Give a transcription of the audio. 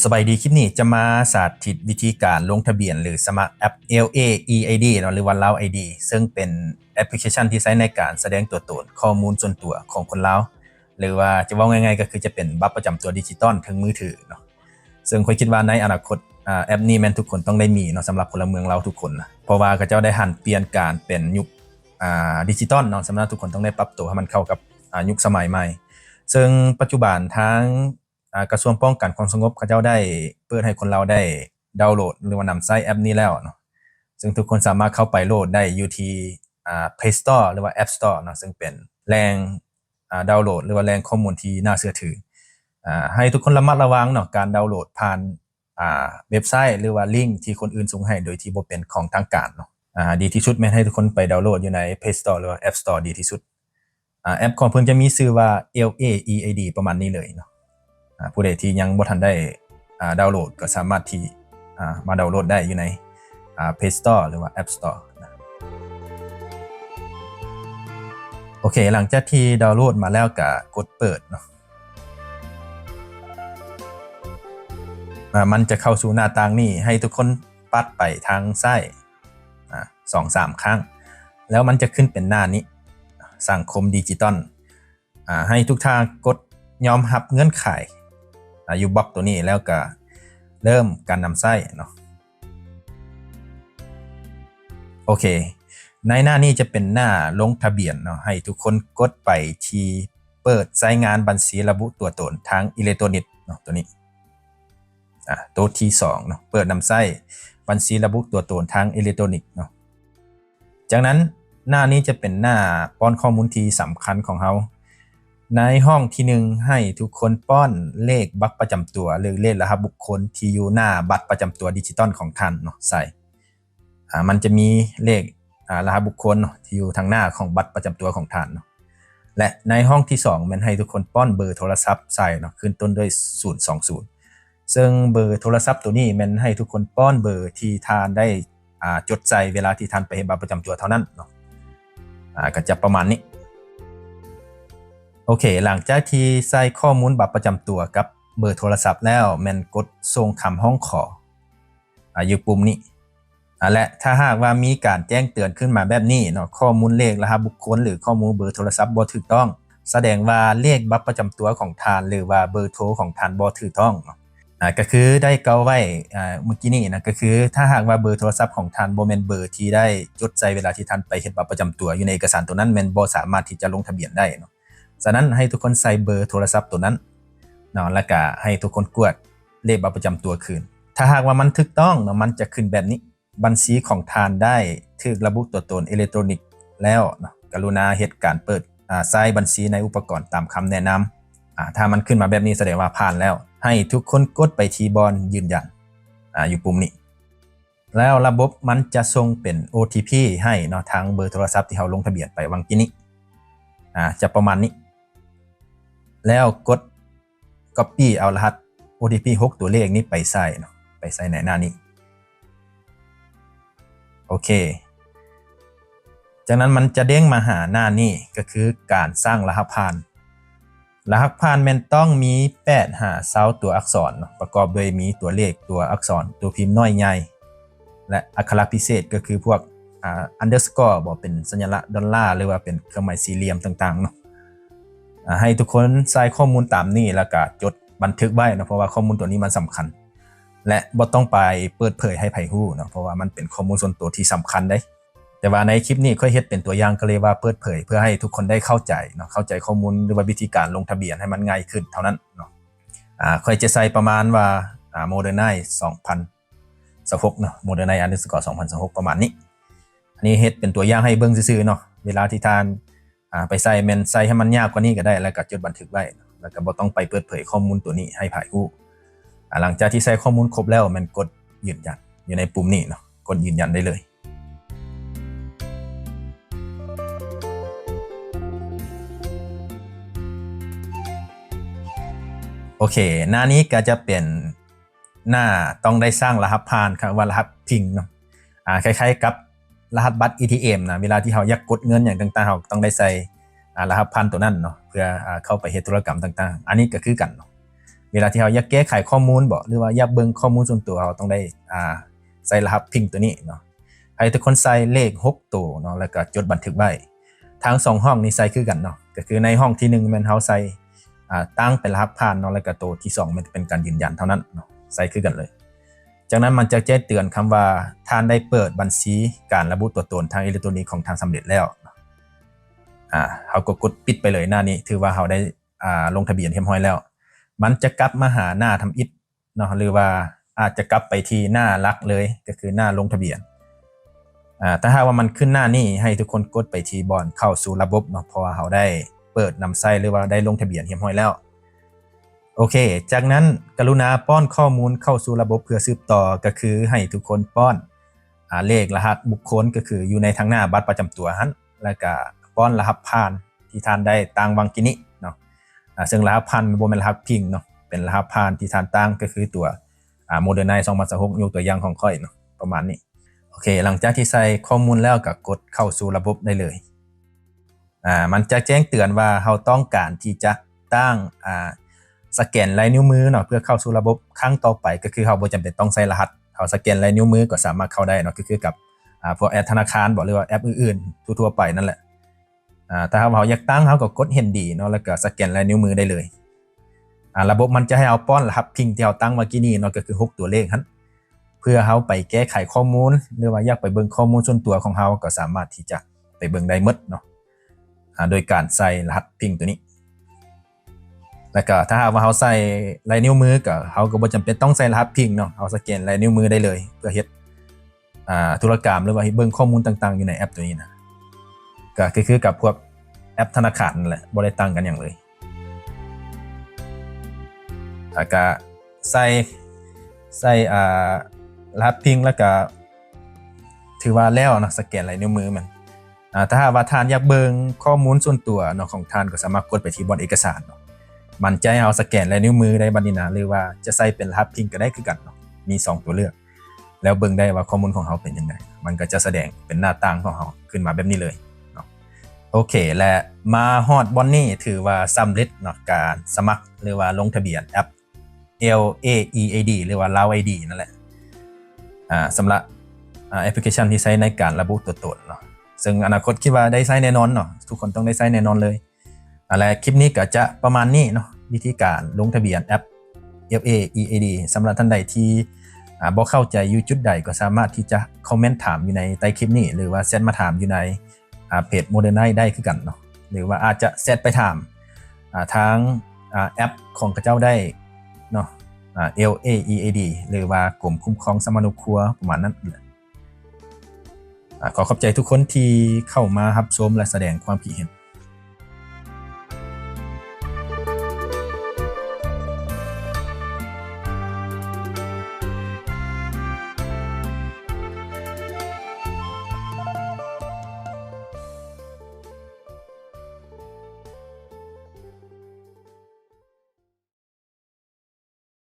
สบายดีคลิปนี้จะมาสาธิตวิธีการลงทะเบียนหรือสมัครแอป LAEID เนาะหรือว่า Lao ID ซึ่งเป็นแอปพลิเคชันที่ใช้ในการแสดงตัวตนข้อมูลส่วนตัวของคนลาวหรือว่าจะว่าง่ายๆก็คือจะเป็นบัตรประจำตัวดิจิตอลถึงมือถือเนาะซึ่งข้อยคิดว่าในอนาคตแอปนี้แม่นทุกคนต้องได้มีเนาะสำหรับพลเมืองลาวทุกคนนะเพราะว่าเขาเจ้าได้หันเปลี่ยนการเป็นยุคดิจิตอลเนาะสำหรับทุกคนต้องได้ปรับตัวให้มันเข้ากับยุคสมัยใหม่ซึ่งปัจจุบันทั้งกระทรวงป้องกันความสงบเขาเจ้าได้เปิดให้คนเราได้ดาวน์โหลดหรือว่านำใช้แอปนี้แล้วเนาะซึ่งทุกคนสามารถเข้าไปโหลดได้อยู่ที่Play Store หรือว่า App Store เนาะซึ่งเป็นแหล่งดาวน์โหลดหรือว่าแหล่งข้อมูลที่น่าเชื่อถือให้ทุกคนระมัดระวังเนาะการดาวน์โหลดผ่านเว็บไซต์หรือว่าลิงก์ที่คนอื่นส่งให้โดยที่บ่เป็นของทางการเนาะดีที่สุดแม่นให้ทุกคนไปดาวน์โหลดอยู่ใน Play Store หรือว่า App Store ดีที่สุดแอปของเพิ่นจะมีชื่อว่า LAEID ประมาณนี้เลยเนาะผู้ใดที่ยังบ่ทันได้ดาวน์โหลดก็สามารถที่มาดาวน์โหลดได้อยู่ในPlay Store หรือว่า App Store นะโอเคหลังจากที่ดาวน์โหลดมาแล้วก็กดเปิดเนาะมันจะเข้าสู่หน้าต่างนี้ให้ทุกคนปัดไปทางซ้าย 2-3 ครั้งแล้วมันจะขึ้นเป็นหน้านี้สังคมดิจิตอลให้ทุกทางกดยอมรับเงื่อนไขอยู่บล็อกตัวนี้แล้วก็เริ่มการนำใช้เนาะโอเคในหน้านี้จะเป็นหน้าลงทะเบียนเนาะให้ทุกคนกดไปที่เปิดใช้งานบัญชีระบุตัวตนทางอิเล็กทรอนิกส์เนาะตัวนี้ตัวที่2เนาะเปิดนำใช้บัญชีระบุตัวตนทางอิเล็กทรอนิกส์เนาะจากนั้นหน้านี้จะเป็นหน้าป้อนข้อมูลที่สำคัญของเราในห้องที่1ให้ทุกคนป้อนเลขบัตรประจำตัวหรือเลขรหัสบุคคลที่อยู่หน้าบัตรประจำตัวดิจิตอลของท่านเนาะใส่มันจะมีเลขรหัสบุคคลเนาะที่อยู่ทางหน้าของบัตรประจำตัวของท่านเนาะและในห้องที่2มันให้ทุกคนป้อนเบอร์โทรศัพท์ใส่เนาะขึ้นต้นด้วย020ซึ่งเบอร์โทรศัพท์ตัวนี้มันให้ทุกคนป้อนเบอร์ที่ท่านได้จดใส่เวลาที่ท่านไปเฮ็ดบัตรประจำตัวเท่านั้นเนาะก็จะประมาณนี้โอเคหลังจากที่ใส่ข้อมูลบัตรประจำตัวกับเบอร์โทรศัพท์แล้วแม่นกดส่งคำห้องขออยู่ปุ่มนี้และถ้าหากว่ามีการแจ้งเตือนขึ้นมาแบบนี้เนาะข้อมูลเลขรหัสบุคคลหรือข้อมูลเบอร์โทรศัพท์บ่ถูกต้องแสดงว่าเลขบัตรประจำตัวของท่านหรือว่าเบอร์โทรของท่านบ่ถูกต้องเนาะก็คือได้เกาไว้เมื่อกี้นี้นะก็คือถ้าหากว่าเบอร์โทรศัพท์ของท่านบ่แม่นเบอร์ที่ได้จดใส่เวลาที่ท่านไปเฮ็ดบัตรประจำตัวอยู่ในเอกสารตัวนั้นแม่นบ่สามารถที่จะลงทะเบียนได้เนาะฉะนั้นให้ทุกคนใส่เบอร์โทรศัพท์ตัวนั้นเนาะแล้วก็ให้ทุกคนกวดเลขบัตรประจำตัวคืนถ้าหากว่ามันถูกต้องเนาะมันจะขึ้นแบบนี้บัญชีของท่านได้ถูกระบุตัวตนอิเล็กทรอนิกส์แล้วเนาะกรุณาเฮ็ดการเปิดใช้บัญชีในอุปกรณ์ตามคำแนะนำถ้ามันขึ้นมาแบบนี้แสดงว่าผ่านแล้วให้ทุกคนกดไปที่บอนยืนยันอยู่ปุ่มนี้แล้วระบบมันจะส่งเป็น OTP ให้เนาะทางเบอร์โทรศัพท์ที่เราลงทะเบียนไปวังกี้นี้จะประมาณนี้แล้วกด Copy เอารหัส OTP 6 ตัวเลขนี้ไปใส่เนาะไปใส่ในหน้านี้โอเคจากนั้นมันจะเด้งมาหาหน้านี้ก็คือการสร้างรหัสผ่านรหัสผ่านมันต้องมี8 20ตัวอักษรประกอบด้วยมีตัวเลขตัวอักษรตัวพิมพ์น้อยใหญ่และอักขระพิเศษก็คือพวกunderscore บ่เป็นสัญลักษณ์ดอลลาร์หรือว่าเป็นเครื่องหมายสี่เหลี่ยมต่างๆเนาะให้ทุกคนใส่ข้อมูลตามนี้แล้วก็จดบันทึกไว้นะเพราะว่าข้อมูลตัวนี้มันสำคัญและบ่ต้องไปเปิดเผยให้ไผฮู้เนาะเพราะว่ามันเป็นข้อมูลส่วนตัวที่สำคัญได้แต่ว่าในคลิปนี้ค่อยเฮ็ดเป็นตัวอย่างก็เลยว่าเปิดเผยเพื่อให้ทุกคนได้เข้าใจเนาะเข้าใจข้อมูลหรือว่าวิธีการลงทะเบียนให้มันง่ายขึ้นเท่านั้นเนาะค่อยจะใส่ประมาณว่าModernize 2026เนาะ Modernize _ 2026ประมาณนี้อันนี้เฮ็ดเป็นตัวอย่างให้เบิ่งซื่อๆเนาะเวลาที่ท่านไปใส่แม่นใส่ให้มันยากกว่านี้ก็ได้แล้วก็จดบันทึกไว้แล้วก็บ่ต้องไปเปิดเผยข้อมูลตัวนี้ให้ไผฮู้หลังจากที่ใส่ข้อมูลครบแล้วมันกดยืนยันอยู่ในปุ่มนี้เนาะกดยืนยันได้เลยโอเคหน้านี้ก็จะเป็นหน้าต้องได้สร้างรหัสผ่านครับว่ารหัสพิงเนาะคล้ายๆกับรหัสบัตร ATM นะเวลาที่เราอยากกดเงินอย่างต่างๆเราต้องได้ใส่รหัสผ่านตัวนั้นเนาะเพื่อเข้าไปเฮ็ดธุรกรรมต่างๆอันนี้ก็คือกันเนาะ เวลาที่เราอยากแก้ไขข้อมูลบ่หรือว่าอยากเบิ่งข้อมูลส่วนตัวเราต้องได้ใส่รหัสพิงตัวนี้เนาะให้ทุกคนใส่เลข6ตัวเนาะแล้วก็จดบันทึกไว้ทั้ง2ห้องนี้ใส่คือกันเนาะก็คือในห้องที่1แม่นเฮาใส่ตั้งเป็นรหัสผ่านเนาะแล้วก็ตัวที่2มันเป็นการยืนยันเท่านั้นเนาะใส่คือกันเลยจากนั้นมันจะแจ้งเตือนคำว่าท่านได้เปิดบัญชีการระบุตัวตนทางอิเล็กทรอนิกส์ของท่านสำเร็จแล้วเฮาก็กดปิดไปเลยหน้านี้ถือว่าเฮาได้ลงทะเบียนเรียบร้อยแล้วมันจะกลับมาหาหน้าทำอิฐเนาะหรือว่าอาจจะกลับไปที่หน้าหลักเลยก็คือหน้าลงทะเบียนถ้าหากว่ามันขึ้นหน้านี้ให้ทุกคนกดไปที่บอนเข้าสู่ระบบเนาะเพราะว่าเฮาได้เปิดนำไส้หรือว่าได้ลงทะเบียนเรียบร้อยแล้วโอเคจากนั้นกรุณาป้อนข้อมูลเข้าสู่ระบบเพื่อสืบต่อก็คือให้ทุกคนป้อนเลขรหัสบุคคลก็คืออยู่ในทางหน้าบัตรประจำตัวหันแล้วก็ป้อนรหัสผ่านที่ท่านได้ตั้งวังกินี้เนาะซึ่งรหัสผ่านบ่แม่นรหัสพิงเนาะเป็นรหัสผ่านที่ท่านตั้งก็คือตัวโมเดอร์ไน2026ยกตัวอย่างของค่อยเนาะประมาณนี้โอเคหลังจากที่ใส่ข้อมูลแล้วก็กดเข้าสู่ระบบได้เลยมันจะแจ้งเตือนว่าเราต้องการที่จะตั้งสแกนลายนิ้วมือเนาะเพื่อเข้าสู่ระบบครั้งต่อไปก็คือเราบ่จำเป็นต้องใส่รหัสเราสแกนลายนิ้วมือก็สามารถเข้าได้เนาะก็คือกับพวกแอปธนาคารบ่หรือว่าแอปอื่นๆทั่วๆไปนั่นแหละถ้าเราอยากตั้งเราก็กดเห็นดีเนาะแล้วก็สแกนลายนิ้วมือได้เลยระบบมันจะให้เอาป้อนรหัสพิงที่เราตั้งเมื่อกี้นี้เนาะก็คือ6ตัวเลขนั้นเพื่อเราไปแก้ไขข้อมูลหรือว่าอยากไปเบิ่งข้อมูลส่วนตัวของเราก็สามารถที่จะไปเบิ่งได้หมดเนาะโดยการใส่รหัสพิงตัวนี้แล้วก็ถ้าหากว่าเราใส่ลายนิ้วมือก็เราก็บ่จำเป็นต้องใส่รหัสพิงเนาะเอาสแกนลายนิ้วมือได้เลยเพื่อเฮ็ดธุรกรรมหรือว่าเบิ่งข้อมูลต่างๆอยู่ในแอปตัวนี้นะก็คือกับพวกแอปธนาคารนั่นแหละบ่ได้ต่างกันอย่างเลยแล้วก็ใส่รหัสพิงแล้วก็ถือว่าแล้วเนาะสแกนลายนิ้วมือมันถ้าหากว่าท่านอยากเบิ่งข้อมูลส่วนตัวเนาะของท่านก็สามารถกดไปที่บนเอกสารเนาะมันจะให้เอาสแกนลายนิ้วมือได้บัดนี้นะหรือว่าจะใส่เป็นรหัสพิงก็ได้คือกันเนาะมี2ตัวเลือกแล้วเบิ่งได้ว่าข้อมูลของเฮาเป็นจังไดมันก็จะแสดงเป็นหน้าต่างของเฮาขึ้นมาแบบนี้เลยเนาะโอเคและมาฮอดบอนนี้ถือว่าสำเร็จเนาะการสมัครหรือว่าลงทะเบียนแอป LAEAD หรือว่า Lao ID นั่นแหละสำหรับแอปพลิเคชันที่ใช้ในการระบุตัวตนเนาะซึ่งอนาคตคิดว่าได้ใช้แน่นอนเนาะทุกคนต้องได้ใช้แน่นอนเลยและคลิปนี้ก็จะประมาณนี้เนาะวิธีการลงทะเบียนแอป LAEAD สำหรับท่านใดที่บ่เข้าใจอยู่จุดใดก็สามารถที่จะคอมเมนต์ถามอยู่ในใต้คลิปนี้หรือว่าแชทมาถามอยู่ในเพจ Modernite ได้คือกันเนาะหรือว่าอาจจะแชทไปถามทางแอปของเจ้าได้เนาะLAEAD หรือว่ากรมคุ้มครองสมนุษย์ครัวประมาณนั้นขอขอบใจทุกคนที่เข้ามารับชมและแสดงความคิดเห็น